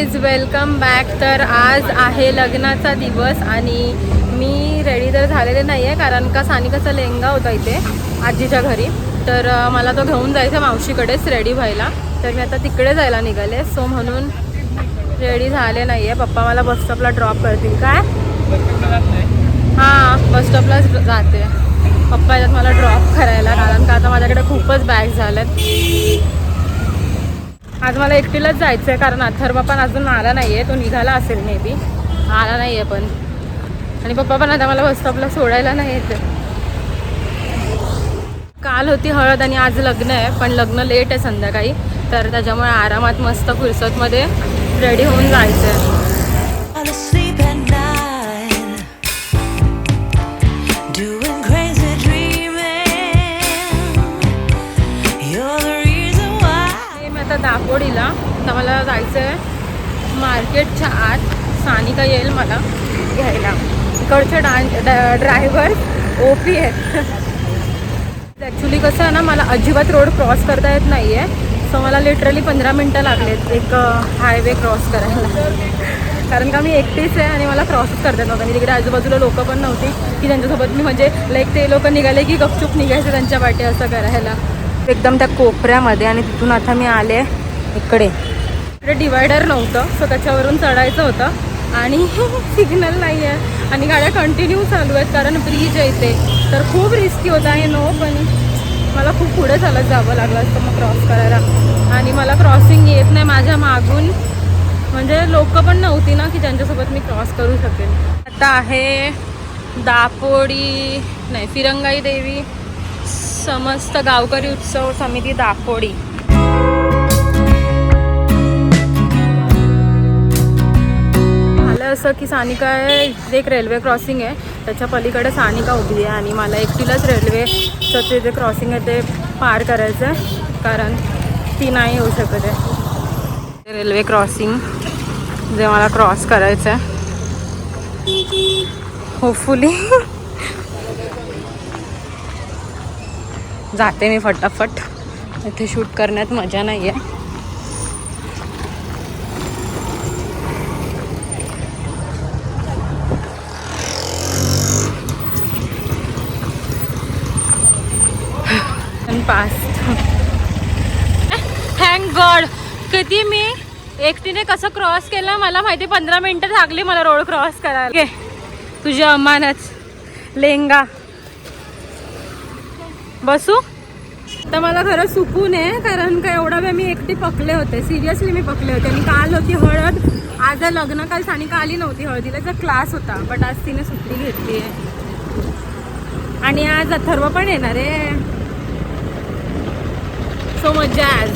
Guys, welcome back. तर आज आहे लग्नाचा दिवस आणि मी रेडी तर झालेले नाही आहे कारण का सानिकाचा लेहंगा होता इथे आजीच्या घरी. तर मला तो घेऊन जायचा मावशीकडेच रेडी व्हायला. तर मी आता तिकडे जायला निघाले. सो म्हणून रेडी झाले नाही आहे. पप्पा मला बसस्टॉपला ड्रॉप करतील. काय? हां, बसस्टॉपलाच जाते. पप्पा येतात मला ड्रॉप करायला कारण का आता माझ्याकडे खूपच बॅग्स झाल्यात. आज मला एकटीलाच जायचं आहे कारण अथर्व पण अजून आला नाही आहे. तो निघाला असेल मे बी, आला नाही आहे पण. आणि पप्पा पण आता मला बसस्टॉपला सोडायला नाही येते. काल होती हळद आणि आज लग्न आहे, पण लग्न लेट आहे संध्याकाळी. तर त्याच्यामुळे आरामात मस्त फुरसतमध्ये रेडी होऊन जायचं आहे. दापोडीला तर मला जायचं आहे मार्केटच्या आत. सानिका येईल मला घ्यायला. इकडचे ड्रायव्हर ओपी आहेत. ॲक्च्युली कसं आहे ना, मला अजिबात रोड क्रॉस करता येत नाही आहे. सो मला लिटरली 15 मिनटं लागलेत एक हायवे क्रॉस करायला. कारण का मी एकटीच आहे आणि मला क्रॉसच करता येत नव्हतं. आणि तिकडे आजूबाजूला लोकं पण नव्हती की त्यांच्यासोबत मी म्हणजे लाईक ते लोक निघाले की गपचूप निघायचं त्यांच्या वाटे असं करायला. एकदम त्या कोपऱ्यामध्ये. आणि तिथून आता मी आले इकडे डिवायडर नव्हतं, सो त्याच्यावरून चढायचं होतं आणि सिग्नल नाही आहे आणि गाड्या कंटिन्यू चालू आहेत कारण ब्रिज आहे इथे. तर खूप रिस्की होता आहे नो, पण मला खूप पुढे चालत जावं लागलं असतं मग क्रॉस करायला. आणि मला क्रॉसिंग येत नाही माझ्या मागून, म्हणजे लोक पण नव्हती ना की ज्यांच्यासोबत मी क्रॉस करू शकेन. आता आहे दापोडी नाही फिरंगाई देवी समस्त गावकरी उत्सव समिती दापोडी. असं की सानिका आहे, एक रेल्वे क्रॉसिंग आहे त्याच्या पलीकडे सानिका उभी आहे आणि मला एकटीलाच रेल्वेचं ते जे क्रॉसिंग आहे ते पार करायचं आहे कारण ती नाही येऊ शकत आहे. रेल्वे क्रॉसिंग जे मला क्रॉस करायचं आहे होपफुली. जाते मी फटाफट. इथे शूट करण्यात मजा नाही आहे. Thank God. किती मी एकटीने कसं क्रॉस केलं मला माहिती. 15 मिनटं लागली मला रोड क्रॉस करायला. तुझी अमानत लेहंगा. बसू तर मला खरं सुकून आहे कारण का एवढा वेळ मी एकटी पकले होते. सिरियसली मी पकले होते. आणि काल होती हळद, आज लग्न. काल सानिका आली नव्हती हळदीला, तिचा क्लास होता, बट आज तिने सुट्टी घेतली आहे. आणि आज अथर्व पण येणार आहे. सो मज्जा आज.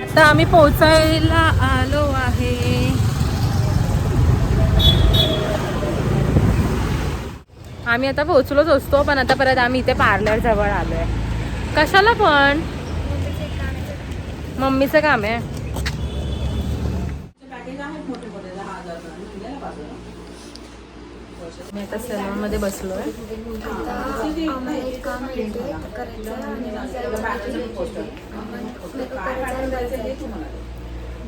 आता आम्ही पोहोचायला आलो आहे. आम्ही आता पोहोचलोच असतो, पण आता परत आम्ही इथे पार्लर जवळ आलो आहे. कशाला पण? मम्मीचं काम आहे. मी आता सलून मध्ये बसलो आहे.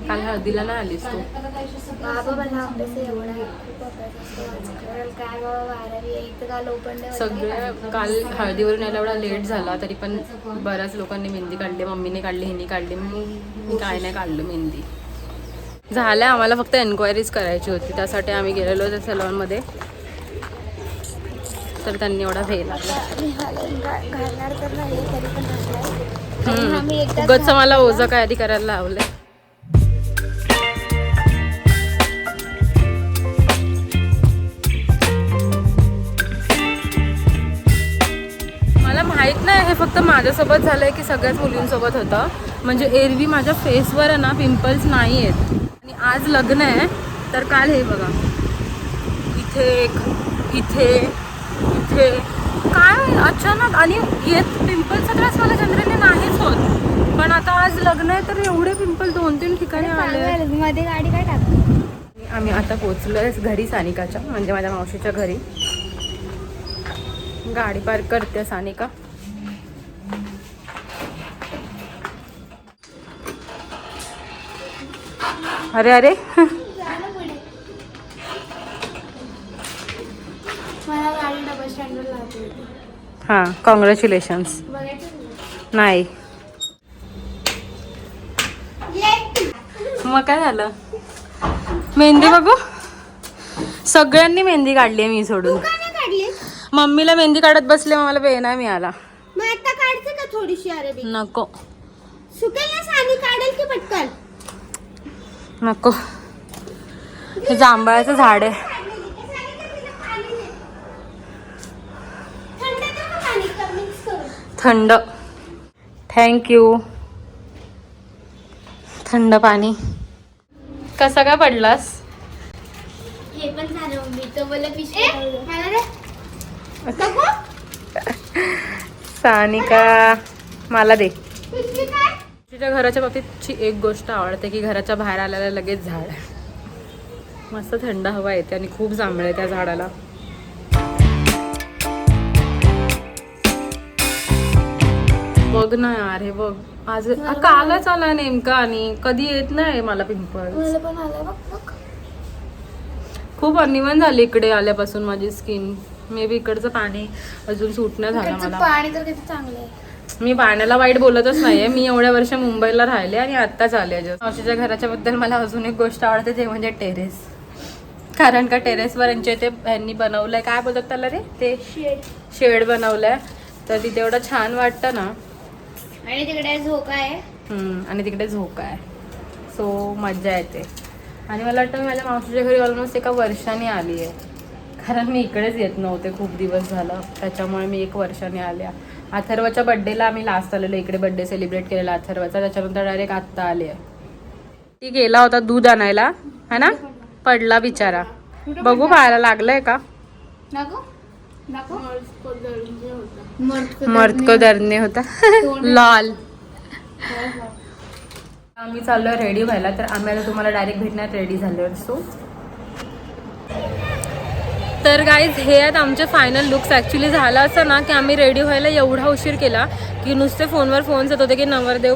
काल हळदीला नाही आलीस तू? सगळे काल हळदीवरून यायला एवढा लेट झाला तरी पण बऱ्याच लोकांनी मेहंदी काढली. मम्मीने काढली, हिने काढली, मी काय नाही काढलं मेहंदी. झालं आम्हाला फक्त एन्क्वायरीज करायची होती, त्यासाठी आम्ही गेलेलो त्या सलूनमध्ये. तर त्यांनी एवढा वेळ लागला. उगाच मला ओझं काय आधी करायला लावलंय. मला माहित नाही हे फक्त माझ्यासोबत झालंय की सगळ्याच मुलींसोबत होतं. म्हणजे एरवी माझ्या फेसवर आहे ना पिंपल्स नाही आहेत. आणि आज लग्न आहे तर काल हे बघा इथे एक, इथे इथे काय अचानक. आणि येत पिंपलचा त्रास मला जनरली नाहीच होत, पण आता आज लग्न आहे तर एवढे पिंपल 2-3 ठिकाणी आले. मध्ये गाडी काय टाकली. आम्ही आता पोहोचलोय घरी सानिकाच्या, म्हणजे माझ्या मावशीच्या घरी. गाडी पार्क करते सानिका. अरे अरे हां कॉंग्रॅच्युलेशन्स. नाही मग काय झालं. मेहंदी बघू. सगळ्यांनी मेहंदी काढली आहे मी सोडून. मम्मीला मेहंदी काढत बसले मला वेळ नाही मिळाला. थोडीशी अरेबिक नको सुकेल ना सानी काढेल की पटकन. नको हे जांभळाचं झाड आहे. थंड. थँक्यू. थंड पाणी. कसा काय पडलास. हे पण झालं मी तर बोलले पिशवी सानिका मला दे. तिच्या घराच्या बाबतीतची एक गोष्ट आवडते की घराच्या बाहेर आल्याला लगेच झाड. मस्त थंड हवा येते आणि खूप जांभळे त्या झाडाला. बघ ना यार हे बघ. आज कालच आला नेमका आणि कधी येत नाही मला पिंपल. खूप अनइवन झाली इकडे आल्यापासून माझी स्किन. मे बी इकडचं पाणी अजून सूट नाही झालं मला. पाणी तर किती चांगलं आहे. मी पाण्याला वाईट बोलतच नाहीये. मी एवढ्या वर्ष मुंबईला राहिले आणि आत्ताच आले. मावशीच्या घराच्या बद्दल मला अजून एक गोष्ट आवडते ते म्हणजे टेरेस. कारण का टेरेसवर यांनी बनवलंय काय बोलतात त्याला रे ते शेड बनवलंय तर तिथे एवढं छान वाटतं ना. आणि तिकडे झोका आहे. आणि तिकडे झोका आहे. सो मज्जा येते. आणि मला वाटतं मी माझ्या मावशीच्या घरी ऑलमोस्ट एका वर्षाने आली आहे. कारण मी इकडेच येत नव्हते खूप दिवस झालं. त्याच्यामुळे मी 1 वर्षाने आल्या. अथर्वच्या बड्डेला आम्ही लास्ट आलेलो इकडे. बड्डे सेलिब्रेट केलेला अथर्वचा. त्याच्यानंतर डायरेक्ट आत्ता आली आहे. ती गेला होता दूध आणायला है ना. पडला बिचारा. बघू पाहायला लागलंय का. मर्द को दर्दने होता लॉल. आम्ही चाललोय रेडी व्हायला. तर आम्ही आता तुम्हाला डायरेक्ट भेटणार रेडी झाल्यावर. सो तर गाईज हे आहेत आमचे फायनल लुक्स. ॲक्च्युली झालं असं ना की आम्ही रेडी व्हायला एवढा उशीर केला की नुसते फोनवर फोन्स येत होते की नवरदेव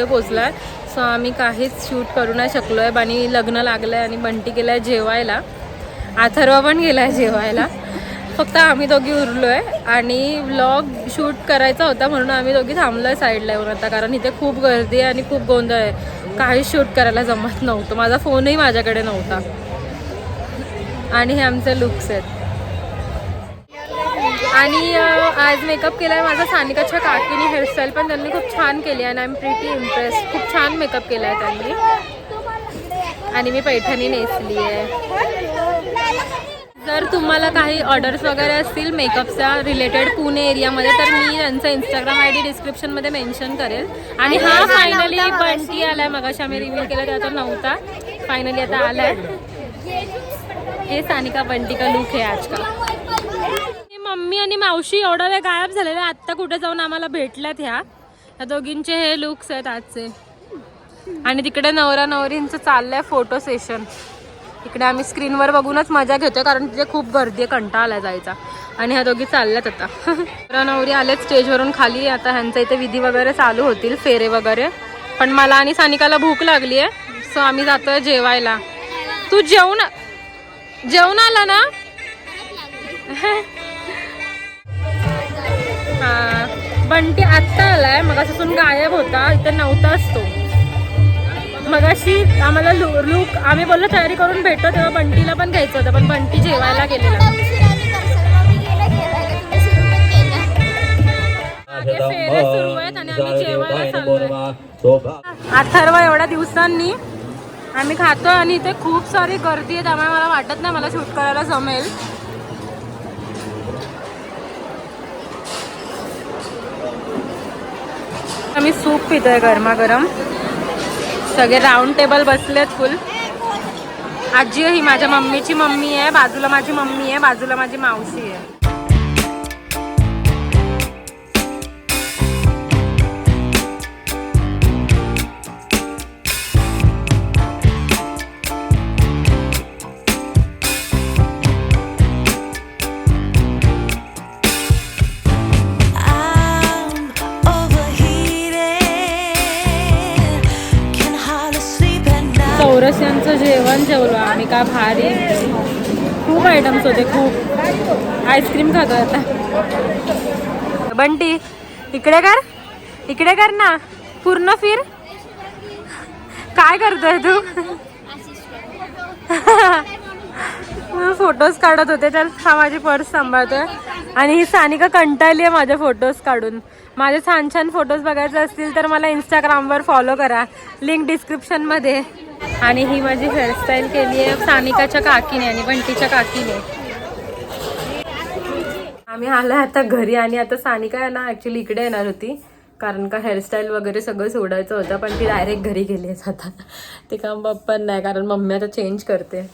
पोचलाय. सो आम्ही काहीच शूट करू नाही शकलो आहे. आणि लग्न लागलं आहे आणि बंटी गेला आहे जेवायला. अथर्व पण गेला आहे जेवायला. फक्त आम्ही दोघी उरलो आहे. आणि व्लॉग शूट करायचा होता म्हणून आम्ही दोघी थांबलो आहे साईडला येऊन आता. कारण इथे खूप गर्दी आहे आणि खूप गोंधळ आहे. काहीच शूट करायला जमत नव्हतं. माझा फोनही माझ्याकडे नव्हता. आणि हे आमचे लुक्स आहेत. आणि आज मेकअप केला आहे माझा सानिकाच्या काकीने. हेअरस्टाईल पण त्यांनी खूप छान केली आहे. आणि आय एम प्रिटी इम्प्रेस. खूप छान मेकअप केला आहे त्यांनी. आणि मी पैठणी नेसली आहे. जर तुम्हाला काही ऑर्डर्स वगैरे असतील मेकअपच्या रिलेटेड पुणे एरियामध्ये तर मी त्यांचा इंस्टाग्राम ID डिस्क्रिप्शनमध्ये मेन्शन करेल. आणि हा फायनली बंटी आलाय. मगाशी आम्ही रिव्ह्यू केला तेव्हा तो नव्हता. फायनली आता आलाय. हे सानिका बंटी का लुक आहे आज का. मम्मी आणि मावशी एवढा वेळ गायब झालेले. आत्ता कुठे जाऊन आम्हाला भेटल्यात ह्या दोघींचे हे लुक्स आहेत आजचे. आणि तिकडे नवरा नवरींचं चाललंय फोटो सेशन. इकडे आम्ही स्क्रीनवर बघूनच मजा घेतोय कारण तिथे खूप गर्दी आहे. कंटाळा आला जायचा. आणि ह्या दोघी चालल्यात आता. नवरा नवरी आलेत स्टेजवरून खाली. आता ह्यांचा इथे विधी वगैरे चालू होतील फेरे वगैरे. पण मला आणि सानिकाला भूक लागली आहे. सो आम्ही जातोय जेवायला. तू जेवण आला ना. हा बंटी आत्ता आलाय. मगापासून गायब होता. इथे नव्हताच तो. मगाशी आम्हाला लुक आम्ही बोललो तयारी करून भेटतो तेव्हा बंटीला पण घ्यायचं होतं. पण बंटी जेवायला गेलेला. फेरे सुरू आहेत आणि आम्ही जेवायला चाललोय. अथर्व एवढ्या दिवसांनी आम्ही खातो आणि इथे खूप सारी गर्दी आहे. त्यामुळे मला वाटत नाही मला शूट करायला जमेल. आम्ही सूप पितोय गरमागरम. सगळे राऊंड टेबल बसलेत फुल. आजी ही माझ्या मम्मीची मम्मी आहे. बाजूला माझी मम्मी आहे. बाजूला माझी मावशी आहे. मस्त जेवण जेवलो आम्ही, का भारी. खूप आयटम्स होते, खूप. आईस्क्रीम खातो आता. बंटी इकडे कर ना, पूर्ण फिर. काय करतोय तू? फोटोज काढत होते, तर हा माझी पर्स सांभाळतोय. आणि ही सानिका कंटाळली आहे माझे फोटोज काढून. माझे छान छान फोटोज बघायचे असतील तर मला इंस्टाग्रामवर फॉलो करा, लिंक डिस्क्रिप्शनमध्ये. आणि ही माझी हेअरस्टाईल केली आहे सानिकाच्या काकीने आणि बंटीच्या काकीने. आम्ही आलो आता घरी आणि आता सानिका आहे ना ॲक्च्युली इकडे येणार होती, कारण का हेअरस्टाईल वगैरे सगळं सोडायचं होतं, पण ती डायरेक्ट घरी गेली आहे आता. ते काम पण नाही, कारण मम्मी आता चेंज करते.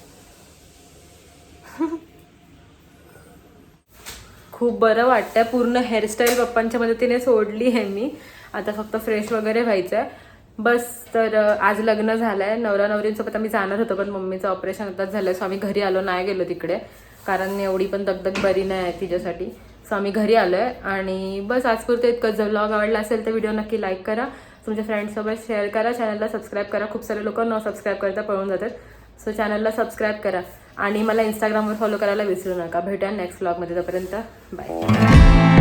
खूप बरं वाटतंय. पूर्ण हेअरस्टाईल पप्पांच्या मदतीने सोडली आहे मी. आता फक्त फ्रेश वगैरे व्हायचं आहे बस. तर आज लग्न झालं आहे, नवरा नवरींसोबत आम्ही जाणार होतो, पण मम्मीचं ऑपरेशन आताच झालं आहे, सो आम्ही घरी आलो, नाही गेलो तिकडे, कारण एवढी पण दगदग बरी नाही आहे तिच्यासाठी. सो आम्ही घरी आलो आहे. आणि बस आजपुरतं इतकंच. जर व्लॉग आवडला असेल तर व्हिडिओ नक्की लाईक करा, तुमच्या फ्रेंड्ससोबत शेअर करा, चॅनलला सबस्क्राईब करा. खूप सारे लोक न सबस्क्राईब करता पळून जातात, सो चॅनलला सबस्क्राईब करा. आणि मला इंस्टाग्रामवर फॉलो करायला विसरू नका. भेटूया नेक्स्ट व्लॉगमध्ये, तोपर्यंत बाय.